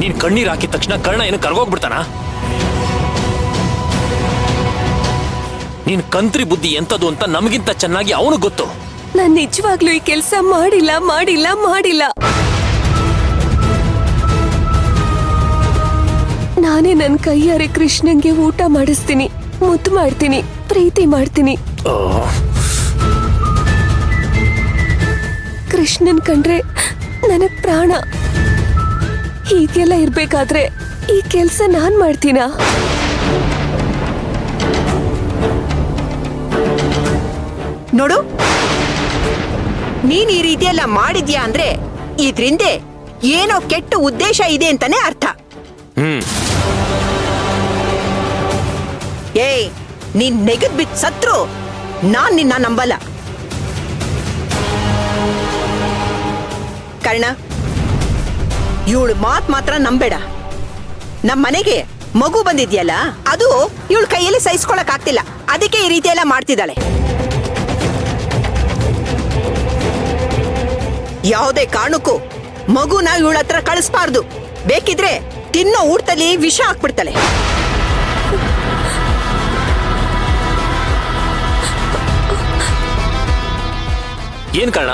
ನೀನ್ ಕಣ್ಣೀರ್ ಹಾಕಿದ ತಕ್ಷಣ ಕರ್ಣ ಏನು ಕರ್ಗೋಗ್ಬಿಡ್ತಾನ? ನೀನ್ ಕಂತ್ರಿ ಬುದ್ಧಿ ಎಂತದು ಅಂತ ನಮಗಿಂತ ಚೆನ್ನಾಗಿ ಅವನು ಗೊತ್ತು. ನಾನ್ ನಿಜವಾಗ್ಲೂ ಈ ಕೆಲ್ಸ ಮಾಡಿಲ್ಲ ಮಾಡಿಲ್ಲ ಮಾಡಿಲ್ಲ. ನಾನೇ ನನ್ ಕೈಯಾರೆ ಕೃಷ್ಣಂಗೆ ಊಟ ಮಾಡಿಸ್ತೀನಿ, ಮುದ್ದು ಮಾಡ್ತೀನಿ, ಪ್ರೀತಿ ಮಾಡ್ತೀನಿ. ಕೃಷ್ಣನ್ ಕಂಡ್ರೆ ನನಗ್ ಪ್ರಾಣ. ಹೀಗೆಲ್ಲ ಇರ್ಬೇಕಾದ್ರೆ ಈ ಕೆಲ್ಸ ನಾನ್ ಮಾಡ್ತೀನ? ನೋಡು, ನೀನ್ ಈ ರೀತಿಯೆಲ್ಲ ಮಾಡಿದ್ಯಾ ಅಂದ್ರೆ ಇದ್ರಿಂದ ಏನೋ ಕೆಟ್ಟ ಉದ್ದೇಶ ಇದೆ ಅಂತಾನೆ ಅರ್ಥ. ಏಯ್, ನೀನ್ ನೆಗದ್ ಬಿತ್ ಸತ್ರು ನಾನ್ ನಿನ್ನ ನಂಬಲ್ಲ. ಕರ್ಣ, ಇವಳು ಮಾತ್ ಮಾತ್ರ ನಂಬೇಡ. ನಮ್ ಮನೆಗೆ ಮಗು ಬಂದಿದ್ಯಲ್ಲ, ಅದು ಇವಳ ಕೈಯಲ್ಲಿ ಸಹಿಸ್ಕೊಳಕ್ ಆಗ್ತಿಲ್ಲ. ಅದಕ್ಕೆ ಈ ರೀತಿ ಎಲ್ಲ ಮಾಡ್ತಿದ್ದಾಳೆ. ಯಾವುದೇ ಕಾರಣಕ್ಕೂ ಮಗುನ ಇವಳ ಹತ್ರ ಕಳಿಸ್ಬಾರ್ದು. ಬೇಕಿದ್ರೆ ತಿನ್ನೋ ಊಟದಲ್ಲಿ ವಿಷ ಹಾಕ್ಬಿಡ್ತಾಳೆ. ಏನ್ ಕಾರಣ?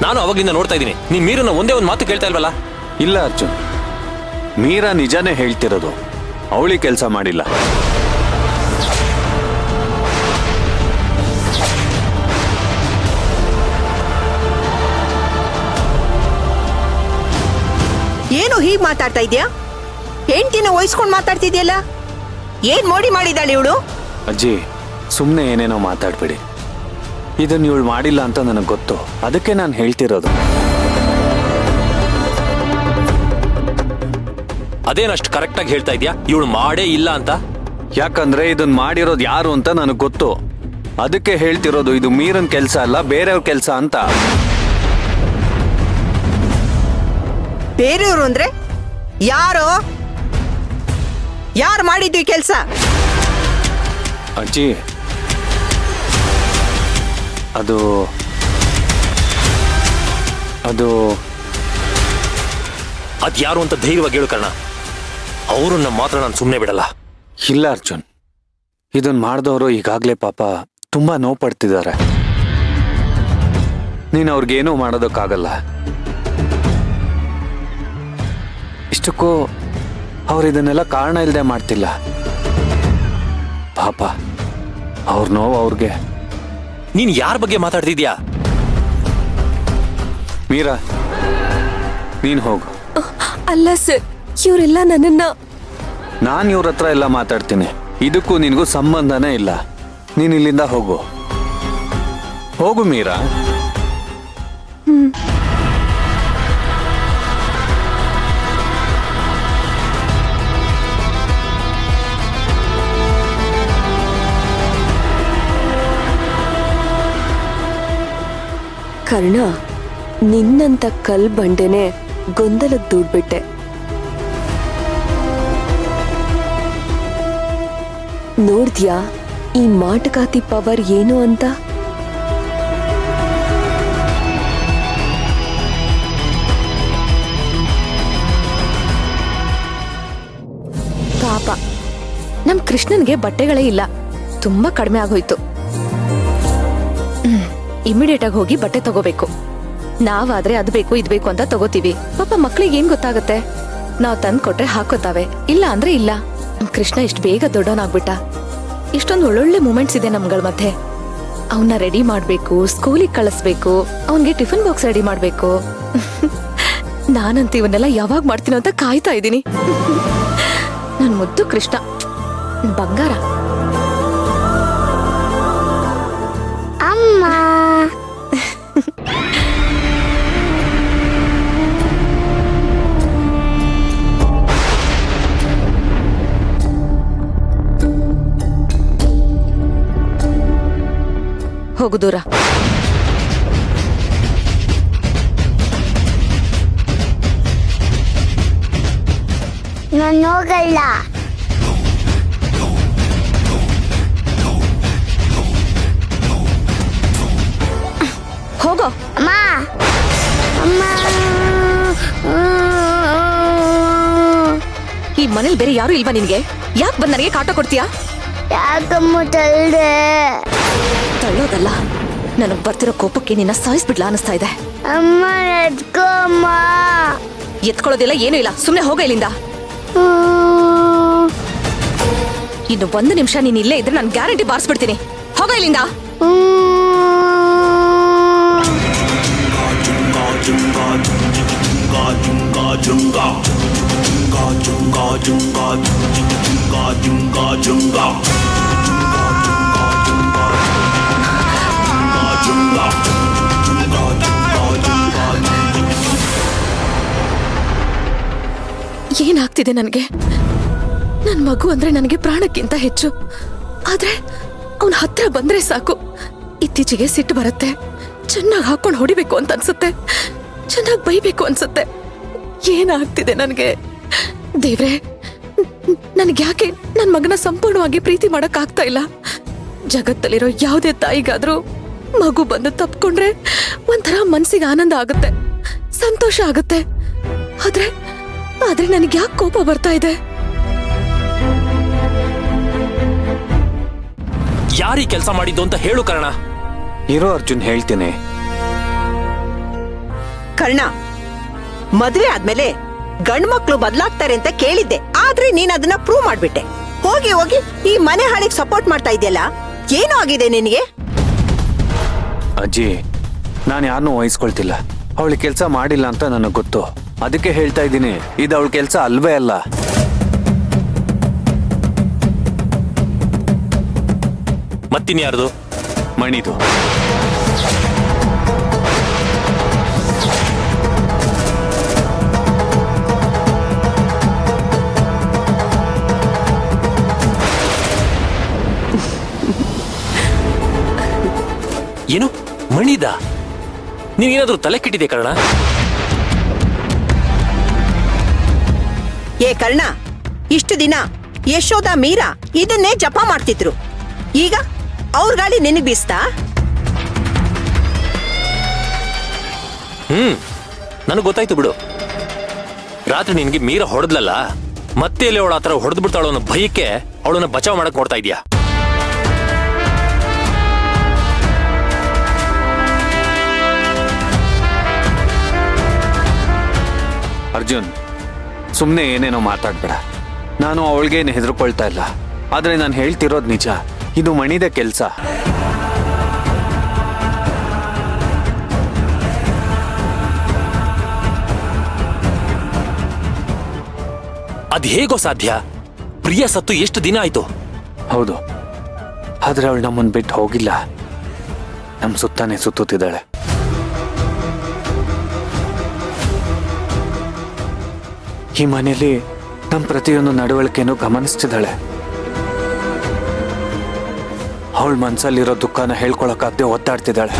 ನಾನು ಅವಾಗ್ಲಿಂದ ನೋಡ್ತಾ ಇದ್ದೀನಿ, ನೀನ್ ಮೀರನ್ನ ಒಂದೇ ಒಂದು ಮಾತು ಕೇಳ್ತಾ ಇಲ್ವಲ್ಲ? ಇಲ್ಲ ಅರ್ಜುನ್, ಮೀರಾ ನಿಜಾನೇ ಹೇಳ್ತಿರೋದು. ಅವಳಿ ಕೆಲಸ ಮಾಡಿಲ್ಲ. ಏನು ಹೀಗ್ ಮಾತಾಡ್ತಾ ಇದ್ಯಾ? ಹೆಂಡ್ತಿನ ವಹಿಸ್ಕೊಂಡ್ ಮಾತಾಡ್ತಿದ್ಯಲ್ಲ, ಏನ್ ಮೋಡಿ ಮಾಡಿದಾಳೆ ಇವಳು? ಅಜ್ಜಿ, ಸುಮ್ಮನೆ ಏನೇನೋ ಮಾತಾಡ್ಬೇಡಿ. ಇದನ್ನ ಇವಳು ಮಾಡಿಲ್ಲ ಅಂತ ನನಗೆ ಗೊತ್ತು. ಅದಕ್ಕೆ ನಾನು ಹೇಳ್ತಿರೋದು. ಅದೇನಷ್ಟು ಕರೆಕ್ಟಾಗಿ ಹೇಳ್ತಾ ಇದ್ಯಾ? ಇವಳು ಮಾಡೇ ಇಲ್ಲ ಅಂತ. ಯಾಕಂದ್ರೆ ಇದನ್ನ ಮಾಡಿರೋದು ಯಾರು ಅಂತ ನನಗೆ ಗೊತ್ತು. ಅದಕ್ಕೆ ಹೇಳ್ತಿರೋದು. ಇದು ಮೀರನ್ ಕೆಲಸ ಅಲ್ಲ, ಬೇರೆಯವ್ರ ಕೆಲಸ ಅಂತ. ಬೇರೆಯವರು ಅಂದ್ರೆ ಯಾರು? ಯಾರು ಮಾಡಿದ್ದು ಈ ಕೆಲಸ? ಅಜ್ಜಿ, ಅದು ಅದ್ಯಾರು ಅಂತ ಧೈರ್ಯವಾಗಿ ಹೇಳು ಕರ್ಣ. ಅವ್ರನ್ನ ಮಾತ್ರ ನಾನು ಸುಮ್ಮನೆ ಬಿಡಲ್ಲ. ಇಲ್ಲ ಅರ್ಜುನ್, ಇದನ್ನ ಮಾಡಿದವರು ಈಗಾಗಲೇ ಪಾಪ ತುಂಬಾ ನೋವು ಪಡ್ತಿದ್ದಾರೆ. ನೀನು ಅವ್ರಿಗೇನೂ ಮಾಡೋದಕ್ಕಾಗಲ್ಲ. ಇಷ್ಟಕ್ಕೂ ಅವ್ರು ಇದನ್ನೆಲ್ಲ ಕಾರಣ ಇಲ್ಲದೆ ಮಾಡ್ತಿಲ್ಲ. ಪಾಪ ಅವ್ರ ನೋವು ಅವ್ರಿಗೆ. ನೀನ್ ಯಾರ ಬಗ್ಗೆ ಮಾತಾಡ್ತಿದ್ಯಾ? ಮೀರಾ, ನೀನ್ ಹೋಗು. ಅಲ್ಲ ಸರ್, ಇವರೆಲ್ಲ ನನ್ನನ್ನ. ನಾನು ಇವ್ರ ಹತ್ರ ಎಲ್ಲ ಮಾತಾಡ್ತೀನಿ. ಇದಕ್ಕೂ ನಿನಗೂ ಸಂಬಂಧನೇ ಇಲ್ಲ. ನೀನ್ ಇಲ್ಲಿಂದ ಹೋಗು. ಹೋಗು ಮೀರಾ. ಕರ್ಣ, ನಿನ್ನಂತ ಕಲ್ ಬಂಡೆನೆ ಗೊಂದಲಕ್ಕೆ ದೂಡ್ಬಿಟ್ಟೆ. ನೋಡ್ದ್ಯಾ ಈ ಮಾಟಗಾತಿ ಪವರ್ ಏನು ಅಂತ? ಪಾಪ ನಮ್ ಕೃಷ್ಣನ್ಗೆ ಬಟ್ಟೆಗಳೇ ಇಲ್ಲ. ತುಂಬಾ ಕಡಿಮೆ ಆಗೋಯ್ತು. ಇಮಿಡಿಯೇಟ್ ಆಗಿ ಹೋಗಿ ಬಟ್ಟೆ ತಗೋಬೇಕು. ನಾವಾದ್ರೆ ಅದ್ ಬೇಕು ಇದ್ ಬೇಕು ಅಂತ ತಗೋತೀವಿ. ಪಾಪ ಮಕ್ಳಿಗೆ ಏನ್ ಗೊತ್ತಾಗತ್ತೆ? ನಾವ್ ತಂದ್ ಕೊಟ್ರೆ ಹಾಕೋತಾವೆ, ಇಲ್ಲ ಅಂದ್ರೆ ಇಲ್ಲ. ಕೃಷ್ಣ ಇಷ್ಟು ಬೇಗ ದೊಡ್ಡವನಾಗ್ಬಿಟ್ಟ. ಇಷ್ಟೊಂದು ಒಳ್ಳೊಳ್ಳೆ ಮೂಮೆಂಟ್ಸ್ ಇದೆ ನಮ್ಗಳ ಮಧ್ಯೆ. ಅವನ್ನ ರೆಡಿ ಮಾಡ್ಬೇಕು, ಸ್ಕೂಲಿಗೆ ಕಳಿಸ್ಬೇಕು, ಅವನ್ಗೆ ಟಿಫಿನ್ ಬಾಕ್ಸ್ ರೆಡಿ ಮಾಡ್ಬೇಕು. ನಾನಂತ ಇವನ್ನೆಲ್ಲ ಯಾವಾಗ ಮಾಡ್ತೀನೋ ಅಂತ ಕಾಯ್ತಾ ಇದ್ದೀನಿ. ನನ್ ಮುದ್ದು ಕೃಷ್ಣ ಬಂಗಾರ. ಅಮ್ಮ, ಹೋಗು ದೂರ. ನಾನು ಹೋಗಲ್ಲ. ಹೋಗೋ. ಅಮ್ಮ, ಅಮ್ಮ. ಮನೇಲಿ ಬೇರೆ ಯಾರು ಇಲ್ವಾ ನಿನ್ಗೆ? ಯಾಕೆ ಬಂದ್ ನನಗೆ ಕಾಟ ಕೊಡ್ತೀಯಾ? ಯಾಕಮ್ಮ ತಳ್ದೆ? ತಳ್ಳೋದಲ್ಲ, ನನಗ್ ಬರ್ತಿರೋ ಕೋಪಕ್ಕೆ ನಿನ್ನ ಸಾಯಿಸ್ಬಿಡ್ಲಾ ಅನಿಸ್ತಾ ಇದೆ. ಅಮ್ಮ ಎತ್ಕೋ ಅಮ್ಮ. ಎತ್ಕೊಳ್ಳೋದಿಲ್ಲ, ಏನೂ ಇಲ್ಲ, ಸುಮ್ನೆ ಹೋಗ ಇಲ್ಲಿಂದ. ಇನ್ನು 1 ನಿಮಿಷ ನೀನ್ ಇಲ್ಲೇ ಇದ್ರೆ ನಾನು ಗ್ಯಾರಂಟಿ ಬಾರಿಸ್ಬಿಡ್ತೀನಿ. ಹೋಗ ಇಲ್ಲಿಂದ. ಏನಾಗ್ತಿದೆ ನನಗೆ? ನನ್ ಮಗು ಅಂದ್ರೆ ನನಗೆ ಪ್ರಾಣಕ್ಕಿಂತ ಹೆಚ್ಚು. ಆದ್ರೆ ಅವನ ಹತ್ರ ಬಂದ್ರೆ ಸಾಕು, ಇತ್ತೀಚೆಗೆ ಸಿಟ್ಟು ಬರುತ್ತೆ. ಚೆನ್ನಾಗಿ ಹಾಕೊಂಡು ಹೊಡಿಬೇಕು ಅಂತ ಅನ್ಸುತ್ತೆ, ಚೆನ್ನಾಗಿ ಬೈಬೇಕು ಅನ್ಸುತ್ತೆ. ಏನಾಗ್ತಿದೆ ನನಗೆ? ದೇವ್ರೆ, ನನ್ಗೆ ಯಾಕೆ ನನ್ ಮಗನ ಸಂಪೂರ್ಣವಾಗಿ ಪ್ರೀತಿ ಮಾಡಕ್ ಆಗ್ತಾ ಇಲ್ಲ? ಜಗತ್ತಲ್ಲಿರೋ ಯಾವುದೇ ತಾಯಿಗಾದ್ರೂ ಮಗು ಬಂದು ತಪ್ಕೊಂಡ್ರೆ ಒಂಥರ ಮನ್ಸಿಗೆ ಆನಂದ ಆಗುತ್ತೆ, ಸಂತೋಷ ಆಗುತ್ತೆ. ಆದ್ರೆ ನನಗೆ ಯಾಕೆ ಕೋಪ ಬರ್ತಾ ಇದೆ? ಯಾರೀ ಕೆಲಸ ಮಾಡಿದ್ದು ಅಂತ ಹೇಳು ಕರ್ಣ. ಇರೋ ಅರ್ಜುನ್, ಹೇಳ್ತೀನಿ. ಕರ್ಣ, ಮದ್ವೆ ಆದ್ಮೇಲೆ ಗಂಡ್ಮಕ್ಳು ಬದಲಾಗ್ತಾರೆ ಅಂತ ಕೇಳಿದ್ದೆ, ಆದ್ರೆ ನೀನ್ ಅದನ್ನ ಪ್ರೂವ್ ಮಾಡ್ಬಿಟ್ಟೆ. ಹೋಗಿ ಹೋಗಿ ಈ ಮನೆ ಹಾಳಿಗೆ ಸಪೋರ್ಟ್ ಮಾಡ್ತಾ ಇದೆಯಲ್ಲ, ಏನೋ ಆಗಿದೆ ನಿನಗೆ? ಅಜ್ಜಿ, ನಾನು ಯಾರನ್ನೂ ವಹಿಸ್ಕೊಳ್ತಿಲ್ಲ. ಅವಳು ಕೆಲಸ ಮಾಡಿಲ್ಲ ಅಂತ ನನಗೆ ಗೊತ್ತು, ಅದಕ್ಕೆ ಹೇಳ್ತಾ ಇದ್ದೀನಿ. ಇದು ಅವಳ ಕೆಲಸ ಅಲ್ವೇ ಅಲ್ಲ. ಮತ್ತಿನ್ಯಾರ್ದು? ಮಣಿದು. ಏನು ಮಣಿದ? ನೀನೇನಾದ್ರೂ ತಲೆ ಕೆಟ್ಟಿದೆ ಕರ್ಣ? ಏ ಕರ್ಣ, ಇಷ್ಟು ದಿನ ಯಶೋದ ಮೀರಾ ಇದನ್ನೇ ಜಪ ಮಾಡ್ತಿದ್ರು, ಈಗ ಅವ್ರ ಗಾಳಿ ನಿನಗ್ ಬೀಸ್ತಾ? ನನಗೆ ಗೊತ್ತಾಯ್ತು ಬಿಡು. ರಾತ್ರಿ ನಿನ್ಗೆ ಮೀರಾ ಹೊಡೆದ್ಲಲ್ಲ, ಮತ್ತೆ ಎಲ್ಲಿ ಅವಳ ಆತರ ಹೊಡೆದ್ ಬಿಡ್ತಾಳೋ ಅನ್ನೋ ಭಯಕ್ಕೆ ಅವಳನ್ನ ಬಚಾವ್ ಮಾಡಕ್ ನೋಡ್ತಾ ಇದೀಯಾ? ಅರ್ಜುನ್, ಸುಮ್ಮನೆ ಏನೇನೋ ಮಾತಾಡ್ಬೇಡ. ನಾನು ಅವಳಿಗೇನು ಹೆದರ್ಕೊಳ್ತಾ ಇಲ್ಲ, ಆದ್ರೆ ನಾನು ಹೇಳ್ತಿರೋದು ನಿಜ. ಇದು ಮಣಿದ ಕೆಲಸ. ಅದ್ ಹೇಗೋ ಸಾಧ್ಯ? ಪ್ರಿಯ ಸತ್ತು ಎಷ್ಟು ದಿನ ಆಯ್ತು? ಹೌದು, ಆದ್ರೆ ಅವಳು ನಮ್ಮನ್ನು ಬಿಟ್ಟು ಹೋಗಿಲ್ಲ. ನಮ್ಮ ಸುತ್ತಾನೆ ಸುತ್ತುತ್ತಿದ್ದಾಳೆ. ಈ ಮನೆಯಲ್ಲಿ ನಮ್ಮ ಪ್ರತಿಯೊಂದು ನಡವಳಿಕೆಯನ್ನು ಗಮನಿಸ್ತಿದ್ದಾಳೆ. ಅವಳ ಮನ್ಸಲ್ಲಿರೋ ದುಃಖನ ಹೇಳ್ಕೊಳಕ್ಕಾಗದೆ ಒತ್ತಾಡ್ತಿದ್ದಾಳೆ.